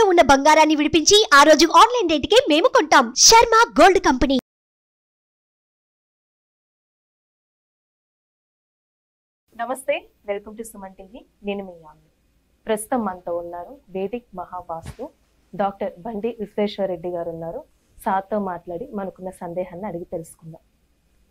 తాకట్టులో ఉన్న బంగారాన్ని విడిపించి ఆ రోజు ఆన్లైన్ రేటుకే మేము కొంటాం. Sharma gold company. నమస్తే, వెల్కమ్ టు సుమన్ టీవీ. నేను మీ యామి. ప్రస్తుతం మనతో ఉన్నారు వేదిక్ మహావాస్తు డాక్టర్ బండి విశ్వేశ్వరరెడ్డి గారు ఉన్నారు. సార్తో మాట్లాడి మనకున్న సందేహాన్ని అడిగి తెలుసుకుందాం.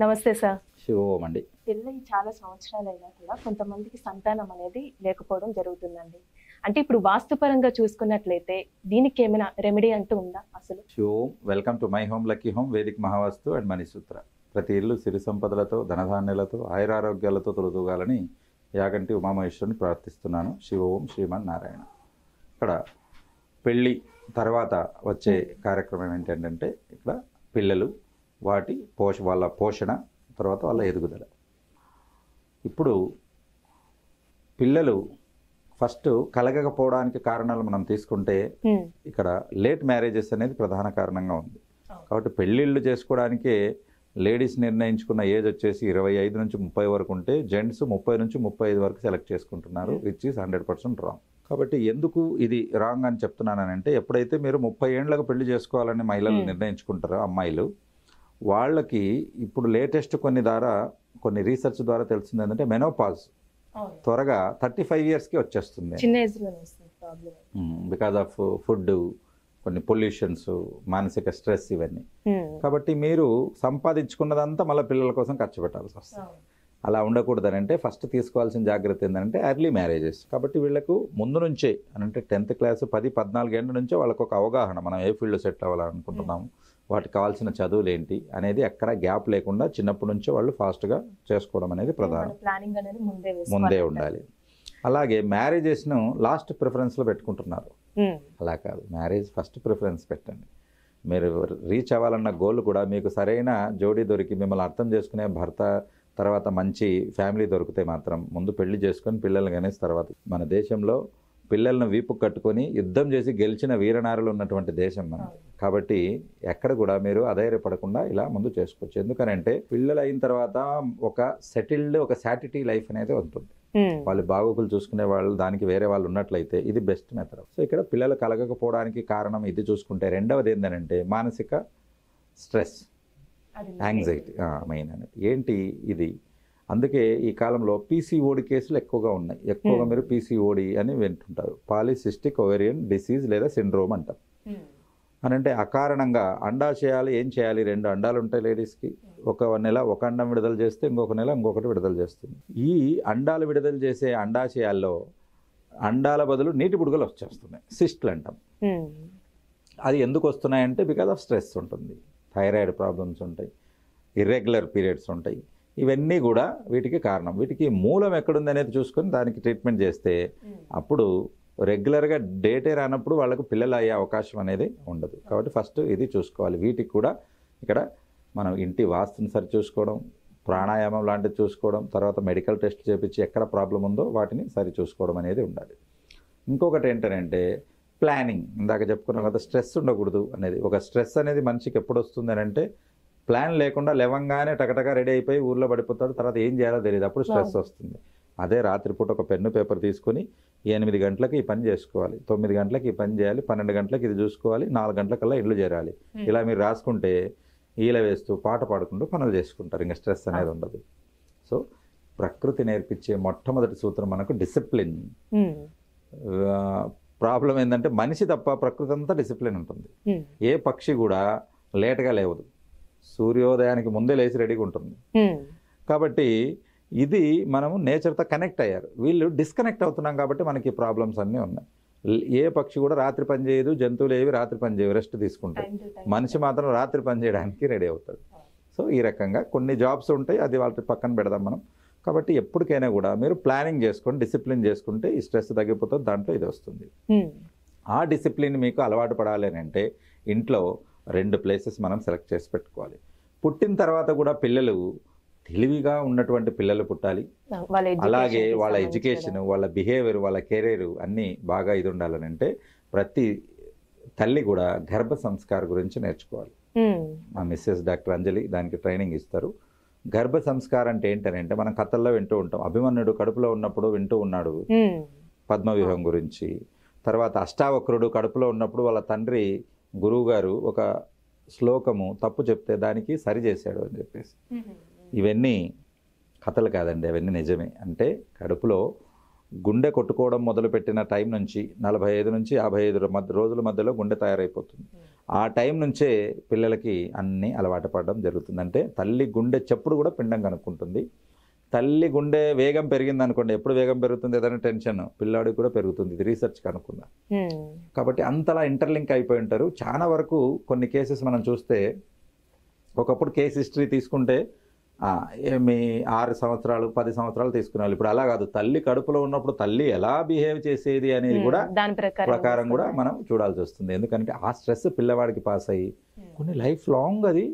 నమస్తే సార్. శివోం అండి. పెళ్ళి చాలా సంవత్సరాలైనా కూడా కొంతమందికి సంతానం అనేది లేకపోవడం జరుగుతుందండి. అంటే ఇప్పుడు వాస్తుపరంగా చూసుకున్నట్లయితే దీనికి ఏమైనా రెమెడీ అంటూ ఉందా అసలు? శివోం. Welcome to my home lucky home Vedic Mahavastu and Manisutra. ప్రతి ఇల్లు సిరి సంపదలతో ధనధాన్యాలతో ఆయురారోగ్యాలతో తొలతూగాలని యాగంటి ఉమామహేశ్వరుని ప్రార్థిస్తున్నాను. శివోం శ్రీమన్ నారాయణ. ఇక్కడ పెళ్ళి తర్వాత వచ్చే కార్యక్రమం ఏంటంటే ఇక్కడ పిల్లలు, వాటి వాళ్ళ పోషణ, తర్వాత వాళ్ళ ఎదుగుదల. ఇప్పుడు పిల్లలు ఫస్ట్ కలగకపోవడానికి కారణాలు మనం తీసుకుంటే ఇక్కడ లేట్ మ్యారేజెస్ అనేది ప్రధాన కారణంగా ఉంది. కాబట్టి పెళ్ళిళ్ళు చేసుకోవడానికే లేడీస్ నిర్ణయించుకున్న ఏజ్ వచ్చేసి 25 నుంచి 30 వరకు ఉంటే జెంట్స్ 30 నుంచి 35 వరకు సెలెక్ట్ చేసుకుంటున్నారు, విచ్ ఈస్ 100% రాంగ్. కాబట్టి ఎందుకు ఇది రాంగ్ అని చెప్తున్నానంటే, ఎప్పుడైతే మీరు 30 ఏళ్ళకు పెళ్లి చేసుకోవాలని మహిళలు నిర్ణయించుకుంటారో అమ్మాయిలు, వాళ్ళకి ఇప్పుడు లేటెస్ట్ కొన్ని రీసెర్చ్ ద్వారా తెలిసింది ఏంటంటే మెనోపాజ్ త్వరగా 35 ఇయర్స్కి వచ్చేస్తుంది. బికాజ్ ఆఫ్ ఫుడ్, కొన్ని పొల్యూషన్స్, మానసిక స్ట్రెస్, ఇవన్నీ. కాబట్టి మీరు సంపాదించుకున్నదంతా మళ్ళీ పిల్లల కోసం ఖర్చు పెట్టాల్సి వస్తుంది. అలా ఉండకూడదని అంటే ఫస్ట్ తీసుకోవాల్సిన జాగ్రత్త ఏంటంటే ఎర్లీ మ్యారేజెస్. కాబట్టి వీళ్ళకు ముందు నుంచే అంటే 10th క్లాస్ 10-14 ఏళ్ళ నుంచే వాళ్ళకు ఒక అవగాహన, మనం ఏ ఫీల్డ్లో సెటిల్ అవ్వాలనుకుంటున్నాము, వాటికి కావాల్సిన చదువులు ఏంటి అనేది ఎక్కడ గ్యాప్ లేకుండా చిన్నప్పటి నుంచే వాళ్ళు ఫాస్ట్గా చేసుకోవడం అనేది ప్రధానం. ముందే ఉండాలి. అలాగే మ్యారేజెస్ను లాస్ట్ ప్రిఫరెన్స్లో పెట్టుకుంటున్నారు. అలా కాదు, మ్యారేజ్ ఫస్ట్ ప్రిఫరెన్స్ పెట్టండి. మీరు రీచ్ అవ్వాలన్న గోల్ కూడా మీకు సరైన జోడీ దొరికి మిమ్మల్ని అర్థం చేసుకునే భర్త, తర్వాత మంచి ఫ్యామిలీ దొరికితే మాత్రం ముందు పెళ్లి చేసుకొని పిల్లల్ని కనేసి తర్వాత. మన దేశంలో పిల్లలను వీపు కట్టుకొని యుద్ధం చేసి గెలిచిన వీరనారులు ఉన్నటువంటి దేశం మనది. కాబట్టి ఎక్కడ కూడా మీరు అధైర్యపడకుండా ఇలా ముందు చేసుకోవచ్చు. ఎందుకనంటే పిల్లలు అయిన తర్వాత ఒక సెటిల్డ్, ఒక సాటిటీ లైఫ్ అనేది ఉంటుంది. వాళ్ళు బాగోగులు చూసుకునే వాళ్ళు, దానికి వేరే వాళ్ళు ఉన్నట్లయితే ఇది బెస్ట్ మెథడ్. సో ఇక్కడ పిల్లలు కలగకపోవడానికి కారణం ఇది చూసుకుంటే, రెండవది ఏంటంటే మానసిక స్ట్రెస్, యాంగ్జైటీ మెయిన్ అనేది ఏంటి ఇది. అందుకే ఈ కాలంలో పీసీఓడి కేసులు ఎక్కువగా ఉన్నాయి. ఎక్కువగా మీరు పీసీఓడి అని వింటుంటారు, పాలిసిస్టిక్ ఓవేరియన్ డిసీజ్ లేదా సిండ్రోమ్ అంటారు. అని అంటే అకారణంగా అండాశయాలు ఏం చేయాలి, 2 అండాలు ఉంటాయి లేడీస్కి. ఒక నెల ఒక అండం విడుదల చేస్తే ఇంకొక నెల ఇంకొకటి విడుదల చేస్తుంది. ఈ అండాలు విడుదల చేసే అండాశయాల్లో అండాల బదులు నీటి బుడగలు వచ్చేస్తున్నాయి, సిస్ట్లు అంటాం. అది ఎందుకు వస్తున్నాయంటే బికాజ్ ఆఫ్ స్ట్రెస్ ఉంటుంది, థైరాయిడ్ ప్రాబ్లమ్స్ ఉంటాయి, ఇర్రెగ్యులర్ పీరియడ్స్ ఉంటాయి. ఇవన్నీ కూడా వీటికి కారణం. వీటికి మూలం ఎక్కడుంది అనేది చూసుకొని దానికి ట్రీట్మెంట్ చేస్తే అప్పుడు రెగ్యులర్గా డేటే రానప్పుడు వాళ్ళకు పిల్లలు అయ్యే అవకాశం అనేది ఉండదు. కాబట్టి ఫస్ట్ ఇది చూసుకోవాలి. వీటికి కూడా ఇక్కడ మనం ఇంటి వాస్తుని సరి చూసుకోవడం, ప్రాణాయామం లాంటివి చూసుకోవడం, తర్వాత మెడికల్ టెస్ట్ చేపించి ఎక్కడ ప్రాబ్లం ఉందో వాటిని సరి చూసుకోవడం అనేది ఉండాలి. ఇంకొకటి ఏంటంటే ప్లానింగ్. ఇందాక చెప్పుకున్నాం కదా, స్ట్రెస్ ఉండకూడదు అనేది. ఒక స్ట్రెస్ అనేది మనిషికి ఎప్పుడు వస్తుంది అని అంటే, ప్లాన్ లేకుండా లేవంగానే టకటగా రెడీ అయిపోయి ఊర్లో పడిపోతాడు, తర్వాత ఏం చేయాలో తెలియదు, అప్పుడు స్ట్రెస్ వస్తుంది. అదే రాత్రిపూట ఒక పెన్ను పేపర్ తీసుకొని 8 గంటలకు ఈ పని చేసుకోవాలి, 9 గంటలకు ఈ పని చేయాలి, 12 గంటలకు ఇది చూసుకోవాలి, 4 గంటలకల్లా ఇల్లు చేరాలి, ఇలా మీరు రాసుకుంటే ఈల వేస్తూ పాట పాడుకుంటూ పనులు చేసుకుంటారు. ఇంకా స్ట్రెస్ అనేది ఉండదు. సో ప్రకృతి నేర్పించే మొట్టమొదటి సూత్రం మనకు డిసిప్లిన్. ప్రాబ్లం ఏంటంటే మనిషి తప్ప ప్రకృతి అంతా డిసిప్లిన్ ఉంటుంది. ఏ పక్షి కూడా లేట్గా లేవదు, సూర్యోదయానికి ముందే లేచి రెడీగా ఉంటుంది. కాబట్టి ఇది మనము నేచర్తో కనెక్ట్ అయ్యారు, వీళ్ళు డిస్కనెక్ట్ అవుతున్నాం కాబట్టి మనకి ప్రాబ్లమ్స్ అన్నీ ఉన్నాయి. ఏ పక్షి కూడా రాత్రి పని చేయదు, జంతువులు ఏవి రాత్రి పని చేయవు, రెస్ట్ తీసుకుంటాయి. మనిషి మాత్రం రాత్రి పని చేయడానికి రెడీ అవుతాడు. సో ఈ రకంగా కొన్ని జాబ్స్ ఉంటాయి, అది వాళ్ళకి పక్కన పెడదాం మనం. కాబట్టి ఎప్పటికైనా కూడా మీరు ప్లానింగ్ చేసుకొని డిసిప్లిన్ చేసుకుంటే ఈ స్ట్రెస్ తగ్గిపోతుంది, దాంట్లో ఇది వస్తుంది. ఆ డిసిప్లిన్ మీకు అలవాటు పడాలి అని అంటే ఇంట్లో 2 ప్లేసెస్ మనం సెలెక్ట్ చేసి పెట్టుకోవాలి. పుట్టిన తర్వాత కూడా పిల్లలు తెలివిగా ఉన్నటువంటి పిల్లలు పుట్టాలి. అలాగే వాళ్ళ ఎడ్యుకేషన్, వాళ్ళ బిహేవియర్, వాళ్ళ కెరీర్ అన్నీ బాగా ఇది ఉండాలని అంటే ప్రతి తల్లి కూడా గర్భ సంస్కారం గురించి నేర్చుకోవాలి. మా మిస్సెస్ డాక్టర్ అంజలి దానికి ట్రైనింగ్ ఇస్తారు. గర్భ సంస్కారం అంటే ఏంటంటే మనం కథల్లో వింటూ ఉంటాం, అభిమన్యుడు కడుపులో ఉన్నప్పుడు వింటూ ఉన్నాడు పద్మవ్యూహం గురించి, తర్వాత అష్టావక్రుడు కడుపులో ఉన్నప్పుడు వాళ్ళ తండ్రి గురువు గారు ఒక శ్లోకము తప్పు చెప్తే దానికి సరి చేశాడు అని చెప్పేసి. ఇవన్నీ కథలు కాదండి, అవన్నీ నిజమే. అంటే కడుపులో గుండె కొట్టుకోవడం మొదలుపెట్టిన టైం నుంచి 45 నుంచి 55 రోజుల మధ్యలో గుండె తయారైపోతుంది. ఆ టైం నుంచే పిల్లలకి అన్నీ అలవాటు పడడం జరుగుతుంది. అంటే తల్లి గుండె చెప్పుడు కూడా పిండం కనుక్కుంటుంది. తల్లి గుండె వేగం పెరిగింది అనుకోండి, ఎప్పుడు వేగం పెరుగుతుంది ఏదైనా టెన్షన్ పిల్లాడికి కూడా పెరుగుతుంది. ఇది రీసెర్చ్ కనుక్కుందాం. కాబట్టి అంతలా ఇంటర్లింక్ అయిపోయి ఉంటారు. చాలా వరకు కొన్ని కేసెస్ మనం చూస్తే ఒకప్పుడు కేస్ హిస్టరీ తీసుకుంటే మీ 6 సంవత్సరాలు 10 సంవత్సరాలు తీసుకున్నారు. ఇప్పుడు అలా కాదు, తల్లి కడుపులో ఉన్నప్పుడు తల్లి ఎలా బిహేవ్ చేసేది అనేది కూడా దాని ప్రకారం కూడా మనం చూడాల్సి వస్తుంది. ఎందుకంటే ఆ స్ట్రెస్ పిల్లవాడికి పాస్ అయ్యి కొన్ని లైఫ్ లాంగ్ అది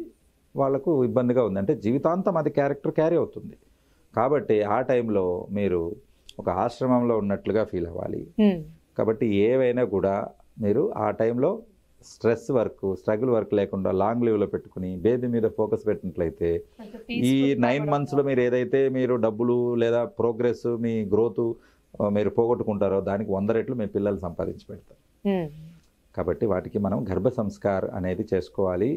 వాళ్ళకు ఇబ్బందిగా ఉంది. అంటే జీవితాంతం అది క్యారెక్టర్ క్యారీ అవుతుంది. కాబట్టి ఆ టైంలో మీరు ఒక ఆశ్రమంలో ఉన్నట్లుగా ఫీల్ అవ్వాలి. కాబట్టి ఏవైనా కూడా మీరు ఆ టైంలో స్ట్రెస్ వర్క్ స్ట్రగుల్ వర్క్ లేకుండా లాంగ్ లీవ్లో పెట్టుకుని బేబీ మీద ఫోకస్ పెట్టినట్లయితే ఈ 9 monthsలో మీరు ఏదైతే మీరు డబ్బులు లేదా ప్రోగ్రెస్ మీ గ్రోత్ మీరు పోగొట్టుకుంటారో దానికి 100 రెట్లు మీ పిల్లలు సంపాదించి పెడతారు. కాబట్టి వాటికి మనం గర్భ సంస్కార్ అనేది చేసుకోవాలి.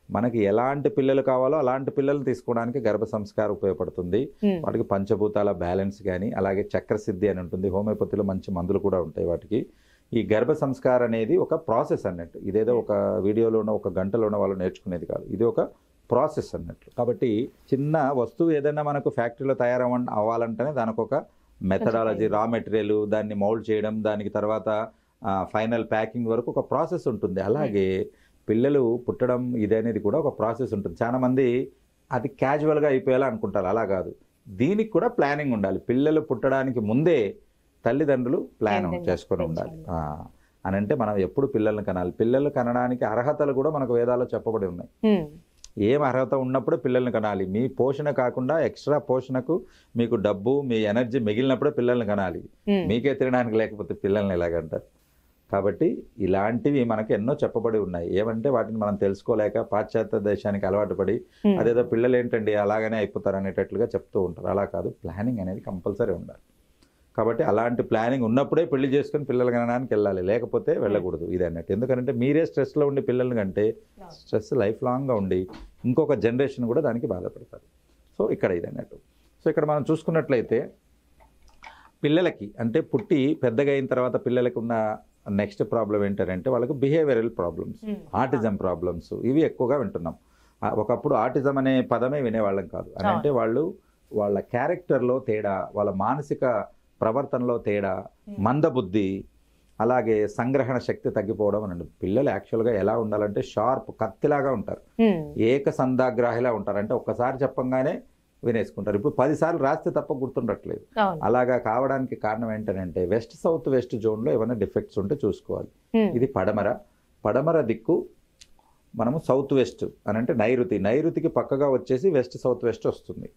మనకి ఎలాంటి పిల్లలు కావాలో అలాంటి పిల్లలు తీసుకోవడానికి గర్భ సంస్కారం ఉపయోగపడుతుంది. వాటికి పంచభూతాల బ్యాలెన్స్ కానీ అలాగే చక్రసిద్ధి అని ఉంటుంది. హోమియోపతిలో మంచి మందులు కూడా ఉంటాయి వాటికి. ఈ గర్భ సంస్కారం అనేది ఒక ప్రాసెస్ అన్నట్టు. ఇదేదో ఒక వీడియోలోనో ఒక గంటలోనో వాళ్ళు నేర్చుకునేది కాదు, ఇది ఒక ప్రాసెస్ అన్నట్లు. కాబట్టి చిన్న వస్తువు ఏదైనా మనకు ఫ్యాక్టరీలో అవ్వాలంటేనే దానికి ఒక మెథడాలజీ, రా మెటీరియల్, దాన్ని మౌల్డ్ చేయడం, దానికి తర్వాత ఫైనల్ ప్యాకింగ్ వరకు ఒక ప్రాసెస్ ఉంటుంది. అలాగే పిల్లలు పుట్టడం ఇదనేది కూడా ఒక ప్రాసెస్ ఉంటుంది. చాలామంది అది క్యాజువల్గా అయిపోయేలా అనుకుంటారు, అలా కాదు. దీనికి కూడా ప్లానింగ్ ఉండాలి. పిల్లలు పుట్టడానికి ముందే తల్లిదండ్రులు ప్లాన్ చేసుకొని ఉండాలి. అని అంటే మనం ఎప్పుడు పిల్లల్ని కనాలి. పిల్లలు కనడానికి అర్హతలు కూడా మనకు వేదాల్లో చెప్పబడి ఉన్నాయి. ఏం అర్హత ఉన్నప్పుడే పిల్లల్ని కనాలి. మీ పోషణ కాకుండా ఎక్స్ట్రా పోషణకు మీకు డబ్బు మీ ఎనర్జీ మిగిలినప్పుడే పిల్లల్ని కనాలి. మీకే తినడానికి లేకపోతే పిల్లల్ని ఎలాగంటారు? కాబట్టి ఇలాంటివి మనకి ఎన్నో చెప్పబడి ఉన్నాయి. ఏమంటే వాటిని మనం తెలుసుకోలేక పాశ్చాత్య దేశానికి అలవాటు పడి అదేదో పిల్లలు ఏంటండి అలాగనే అయిపోతారు అనేటట్లుగా చెప్తూ ఉంటారు. అలా కాదు, ప్లానింగ్ అనేది కంపల్సరీ ఉండాలి. కాబట్టి అలాంటి ప్లానింగ్ ఉన్నప్పుడే పెళ్లి చేసుకుని పిల్లలు కనడానికి వెళ్ళాలి, లేకపోతే వెళ్ళకూడదు. ఇది అన్నట్టు. ఎందుకంటే మీరే స్ట్రెస్లో ఉండి పిల్లల్ని కంటే స్ట్రెస్ లైఫ్ లాంగ్గా ఉండి ఇంకొక జనరేషన్ కూడా దానికి బాధపడతారు. సో ఇక్కడ ఇది అన్నట్టు. సో ఇక్కడ మనం చూసుకున్నట్లయితే పిల్లలకి అంటే పుట్టి పెద్దగా అయిన తర్వాత పిల్లలకి ఉన్న నెక్స్ట్ ప్రాబ్లం ఏంటంటే వాళ్ళకి బిహేవియరల్ ప్రాబ్లమ్స్, ఆటిజం ప్రాబ్లమ్స్, ఇవి ఎక్కువగా వింటున్నాం. ఒకప్పుడు ఆటిజం అనే పదమే వినేవాళ్ళం కాదు. అని అంటే వాళ్ళ క్యారెక్టర్లో తేడా, వాళ్ళ మానసిక ప్రవర్తనలో తేడా, మందబుద్ధి, అలాగే సంగ్రహణ శక్తి తగ్గిపోవడం అనండి. పిల్లలు యాక్చువల్గా ఎలా ఉండాలంటే షార్ప్ కత్తిలాగా ఉంటారు, ఏక సందాగ్రాహిలా ఉంటారు. అంటే ఒక్కసారి చెప్పంగానే వినేసుకుంటారు. ఇప్పుడు 10 సార్లు రాస్తే తప్ప గుర్తుండట్లేదు. అలాగా కావడానికి కారణం ఏంటంటే వెస్ట్ సౌత్ వెస్ట్ జోన్లో ఏమైనా డిఫెక్ట్స్ ఉంటే చూసుకోవాలి. ఇది పడమర దిక్కు మనము సౌత్ వెస్ట్ అని అంటే నైరుతికి పక్కగా వచ్చేసి వెస్ట్ సౌత్ వెస్ట్ వస్తుంది.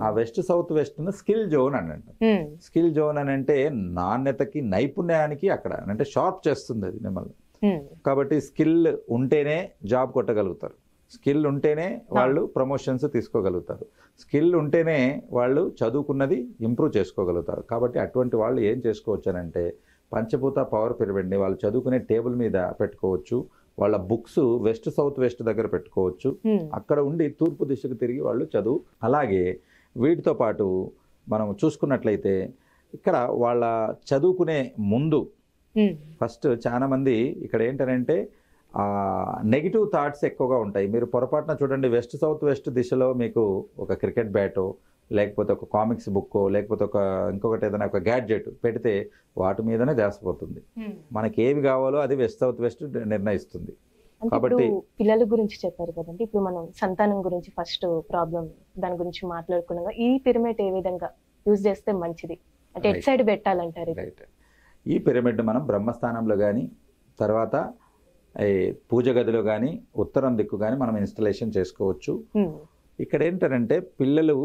ఆ west south west skill zone అని అంటాం. స్కిల్ జోన్ అని అంటే నాణ్యతకి నైపుణ్యానికి అక్కడ అంటే షార్ప్ చేస్తుంది అది మిమ్మల్ని. కాబట్టి స్కిల్ ఉంటేనే జాబ్ కొట్టగలుగుతారు, స్కిల్ ఉంటేనే వాళ్ళు ప్రమోషన్స్ తీసుకోగలుగుతారు, స్కిల్ ఉంటేనే వాళ్ళు చదువుకున్నది ఇంప్రూవ్ చేసుకోగలుగుతారు. కాబట్టి అటువంటి వాళ్ళు ఏం చేసుకోవచ్చు అని అంటే పంచభూత పవర్ పిరమిడ్ని వాళ్ళు చదువుకునే టేబుల్ మీద పెట్టుకోవచ్చు. వాళ్ళ బుక్స్ వెస్ట్ సౌత్ వెస్ట్ దగ్గర పెట్టుకోవచ్చు. అక్కడ ఉండి తూర్పు దిశకు తిరిగి వాళ్ళు చదువు. అలాగే వీటితో పాటు మనం చూసుకున్నట్లయితే ఇక్కడ వాళ్ళ చదువుకునే ముందు ఫస్ట్ చాలా మంది ఇక్కడ ఏంటంటే నెగిటివ్ థాట్స్ ఎక్కువగా ఉంటాయి. మీరు పొరపాటున చూడండి, వెస్ట్ సౌత్ వెస్ట్ దిశలో మీకు ఒక క్రికెట్ బ్యాటో లేకపోతే ఒక కామిక్స్ బుక్కో లేకపోతే ఇంకొకటి ఏదైనా ఒక గ్యాడ్జెట్ పెడితే వాటి మీదనే ధ్యాసపోతుంది. మనకి ఏవి కావాలో అది వెస్ట్ సౌత్ వెస్ట్ నిర్ణయిస్తుంది. కాబట్టి పిల్లల గురించి చెప్పారు కదండి, ఇప్పుడు మనం సంతానం గురించి ఫస్ట్ ప్రాబ్లం దాని గురించి మాట్లాడుకున్నాగా ఈ పిరమిడ్ ఏ విధంగా యూజ్ చేస్తే మంచిది అంటే ఎట్ సైడ్ పెట్టాలంటారు? ఈ పిరమిడ్ మనం బ్రహ్మస్థానంలో కానీ తర్వాత పూజ గదిలో కానీ ఉత్తరం దిక్కు కానీ మనం ఇన్స్టలేషన్ చేసుకోవచ్చు. ఇక్కడ ఏంటంటే పిల్లలు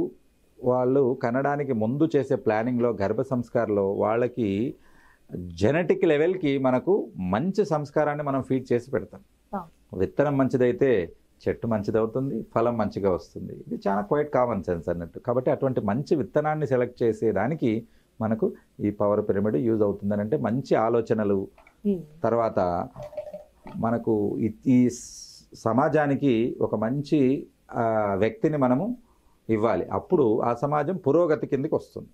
వాళ్ళు కనడానికి ముందు చేసే ప్లానింగ్లో గర్భ సంస్కారంలో వాళ్ళకి జెనెటిక్ లెవెల్కి మనకు మంచి సంస్కారాన్ని మనం ఫీడ్ చేసి పెడతాం. విత్తనం మంచిదైతే చెట్టు మంచిదవుతుంది, ఫలం మంచిగా వస్తుంది. ఇది చాలా క్వైట్ కామన్ సెన్స్ అన్నట్టు. కాబట్టి అటువంటి మంచి విత్తనాన్ని సెలెక్ట్ చేసేదానికి మనకు ఈ పవర్ పిరమిడ్ యూజ్ అవుతుందని అంటే మంచి ఆలోచనలు, తర్వాత మనకు ఈ సమాజానికి ఒక మంచి వ్యక్తిని మనము ఇవ్వాలి, అప్పుడు ఆ సమాజం పురోగతి కిందకి వస్తుంది.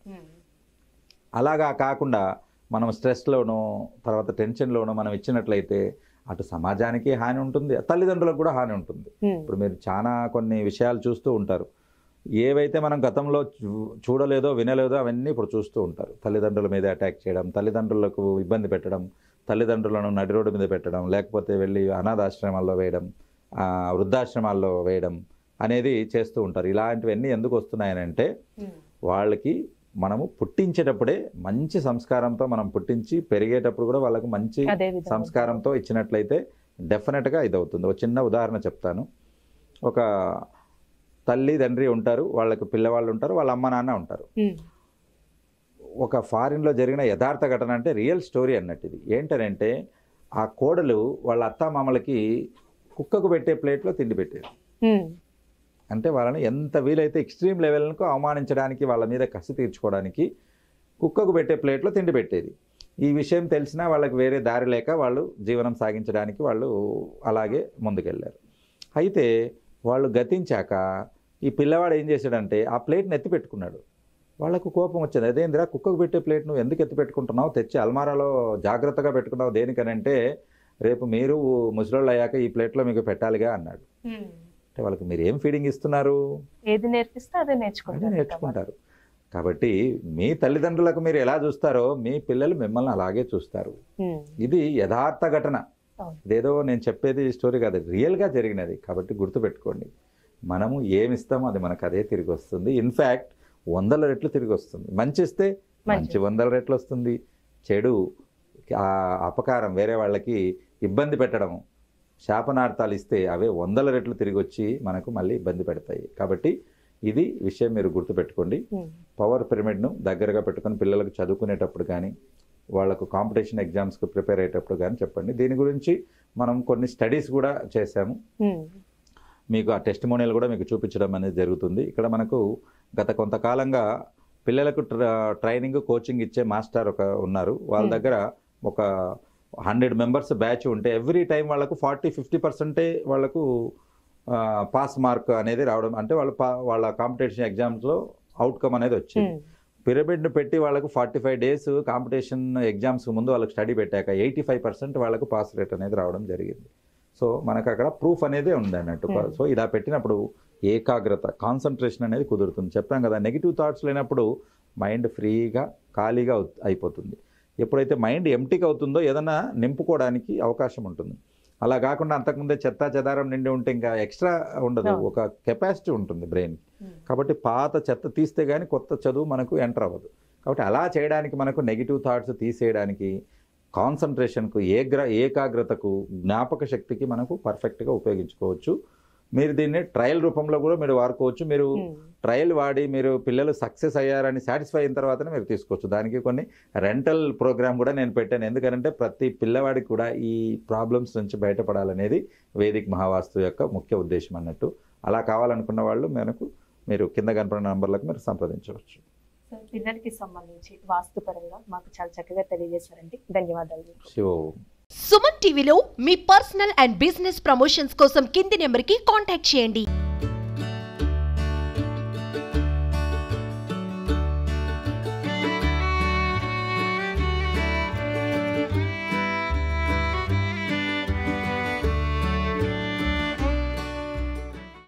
అలాగా కాకుండా మనం స్ట్రెస్లోనో తర్వాత టెన్షన్లోనో మనం ఇచ్చినట్లయితే అటు సమాజానికి హాని ఉంటుంది, తల్లిదండ్రులకు కూడా హాని ఉంటుంది. ఇప్పుడు మీరు చాలా కొన్ని విషయాలు చూస్తూ ఉంటారు, ఏవైతే మనం గతంలో చూడలేదో వినలేదో అవన్నీ ఇప్పుడు చూస్తూ ఉంటారు. తల్లిదండ్రుల మీద అటాక్ చేయడం, తల్లిదండ్రులకు ఇబ్బంది పెట్టడం, తల్లిదండ్రులను నడి రోడ్డు మీద పెట్టడం, లేకపోతే వెళ్ళి అనాథాశ్రమాల్లో వేయడం, వృద్ధాశ్రమాల్లో వేయడం అనేది చేస్తూ ఉంటారు. ఇలాంటివన్నీ ఎందుకు వస్తున్నాయనంటే వాళ్ళకి మనము పుట్టించేటప్పుడే మంచి సంస్కారంతో మనం పుట్టించి పెరిగేటప్పుడు కూడా వాళ్ళకు మంచి సంస్కారంతో ఇచ్చినట్లయితే డెఫినెట్గా ఇది అవుతుంది. ఒక చిన్న ఉదాహరణ చెప్తాను. ఒక తల్లి తండ్రి ఉంటారు, వాళ్ళకి పిల్లవాళ్ళు ఉంటారు, వాళ్ళ అమ్మ నాన్న ఉంటారు. ఒక ఫారిన్లో జరిగిన యథార్థ ఘటన, అంటే రియల్ స్టోరీ అన్నట్టు ఇది. ఏంటనంటే ఆ కోడలు వాళ్ళ అత్తామామలకి కుక్కకు పెట్టే ప్లేట్లో తిండి పెట్టేది. అంటే వాళ్ళని ఎంత వీలైతే ఎక్స్ట్రీమ్ లెవెల్కు అవమానించడానికి, వాళ్ళ మీద కసి తీర్చుకోవడానికి కుక్కకు పెట్టే ప్లేట్లో తిండి పెట్టేది. ఈ విషయం తెలిసినా వాళ్ళకి వేరే దారి లేక వాళ్ళు జీవనం సాగించడానికి వాళ్ళు అలాగే ముందుకెళ్ళారు. అయితే వాళ్ళు గతించాక ఈ పిల్లవాడు ఏం చేశాడంటే ఆ ప్లేట్ని ఎత్తి పెట్టుకున్నాడు. వాళ్ళకు కోపం వచ్చింది, అదేందిరా కుక్కకు పెట్టే ప్లేట్ నువ్వు ఎందుకు ఎత్తి పెట్టుకుంటున్నావు, తెచ్చి అల్మారాలో జాగ్రత్తగా పెట్టుకున్నావు దేనికనంటే రేపు మీరు ముసలోళ్ళు అయ్యాక ఈ ప్లేట్లో మీకు పెట్టాలిగా అన్నాడు. అంటే వాళ్ళకి మీరు ఏం ఫీడింగ్ ఇస్తున్నారు, ఏది నేర్పిస్తే అదే నేర్చుకుంటారు. కాబట్టి మీ తల్లిదండ్రులకు మీరు ఎలా చూస్తారో మీ పిల్లలు మిమ్మల్ని అలాగే చూస్తారు. ఇది యథార్థ ఘటన, ఇదేదో నేను చెప్పేది స్టోరీ కాదు, రియల్గా జరిగినది. కాబట్టి గుర్తుపెట్టుకోండి, మనము ఏమిస్తామో అది మనకు అదే తిరిగి వస్తుంది. ఇన్ఫ్యాక్ట్ 100 రెట్లు తిరిగి వస్తుంది. మంచి ఇస్తే మంచి 100 రెట్లు వస్తుంది. చెడు అపకారం వేరే వాళ్ళకి ఇబ్బంది పెట్టడము, శాపనార్థాలు ఇస్తే అవే 100 రెట్లు తిరిగి వచ్చి మనకు మళ్ళీ ఇబ్బంది పెడతాయి. కాబట్టి ఇది విషయం మీరు గుర్తుపెట్టుకోండి. పవర్ పిరమిడ్ను దగ్గరగా పెట్టుకొని పిల్లలకు చదువుకునేటప్పుడు కానీ వాళ్ళకు కాంపిటీషన్ ఎగ్జామ్స్కి ప్రిపేర్ అయ్యేటప్పుడు కానీ చెప్పండి. దీని గురించి మనం కొన్ని స్టడీస్ కూడా చేశాము, మీకు ఆ టెస్టిమోనియల్ కూడా మీకు చూపించడం అనేది జరుగుతుంది. ఇక్కడ మనకు గత కొంతకాలంగా పిల్లలకు ట్రైనింగ్ కోచింగ్ ఇచ్చే మాస్టర్ ఉన్నారు. వాళ్ళ దగ్గర ఒక 100 మెంబర్స్ బ్యాచ్ ఉంటే ఎవ్రీ టైం వాళ్ళకు 40-50% వాళ్ళకు పాస్ మార్క్ అనేది రావడం, అంటే వాళ్ళ కాంపిటీషన్ ఎగ్జామ్స్లో అవుట్కమ్ అనేది వచ్చింది. పిరమిడ్ను పెట్టి వాళ్ళకు 45 డేస్ కాంపిటీషన్ ఎగ్జామ్స్ ముందు వాళ్ళకి స్టడీ పెట్టాక 85% వాళ్ళకు పాస్ రేట్ అనేది రావడం జరిగింది. సో మనకు అక్కడ ప్రూఫ్ అనేది ఉంది అన్నట్టు. సో ఇలా పెట్టినప్పుడు ఏకాగ్రత, కాన్సన్ట్రేషన్ అనేది కుదురుతుంది. చెప్పాం కదా, నెగిటివ్ థాట్స్ లేనప్పుడు మైండ్ ఫ్రీగా ఖాళీగా అయిపోతుంది. ఎప్పుడైతే మైండ్ ఎంప్టీగా అవుతుందో ఏదైనా నింపుకోవడానికి అవకాశం ఉంటుంది. అలా కాకుండా అంతకుముందే చెత్త చెదారం నిండి ఉంటే ఇంకా ఎక్స్ట్రా ఉండదు, ఒక కెపాసిటీ ఉంటుంది బ్రెయిన్. కాబట్టి పాత చెత్త తీస్తే కానీ కొత్త చదువు మనకు ఎంటర్ అవ్వదు. కాబట్టి అలా చేయడానికి మనకు నెగిటివ్ థాట్స్ తీసేయడానికి, కాన్సన్ట్రేషన్కు, ఏకాగ్రతకు, జ్ఞాపక శక్తికి మనకు పర్ఫెక్ట్గా ఉపయోగించుకోవచ్చు. మీరు దీన్ని ట్రయల్ రూపంలో కూడా మీరు వాడుకోవచ్చు. మీరు ట్రయల్ వాడి మీరు పిల్లలు సక్సెస్ అయ్యారని సాటిస్ఫై అయిన తర్వాతనే మీరు తీసుకోవచ్చు. దానికి కొన్ని రెంటల్ ప్రోగ్రామ్ కూడా నేను పెట్టాను. ఎందుకంటే ప్రతి పిల్లవాడికి కూడా ఈ ప్రాబ్లమ్స్ నుంచి బయటపడాలనేది వేదిక్ మహావాస్తు యొక్క ముఖ్య ఉద్దేశం అన్నట్టు. అలా కావాలనుకున్న వాళ్ళు మీరు కింద కనపడిన నంబర్లకు మీరు సంప్రదించవచ్చు. పిల్లలకి సంబంధించి వాస్తుపరంగా మాకు చాలా చక్కగా తెలియజేశారండి, ధన్యవాదాలు. సుమన్ టీవీలో మీ పర్సనల్ అండ్ బిజినెస్ ప్రమోషన్స్ కోసం కింది నెంబర్కి కాంటాక్ట్ చేయండి.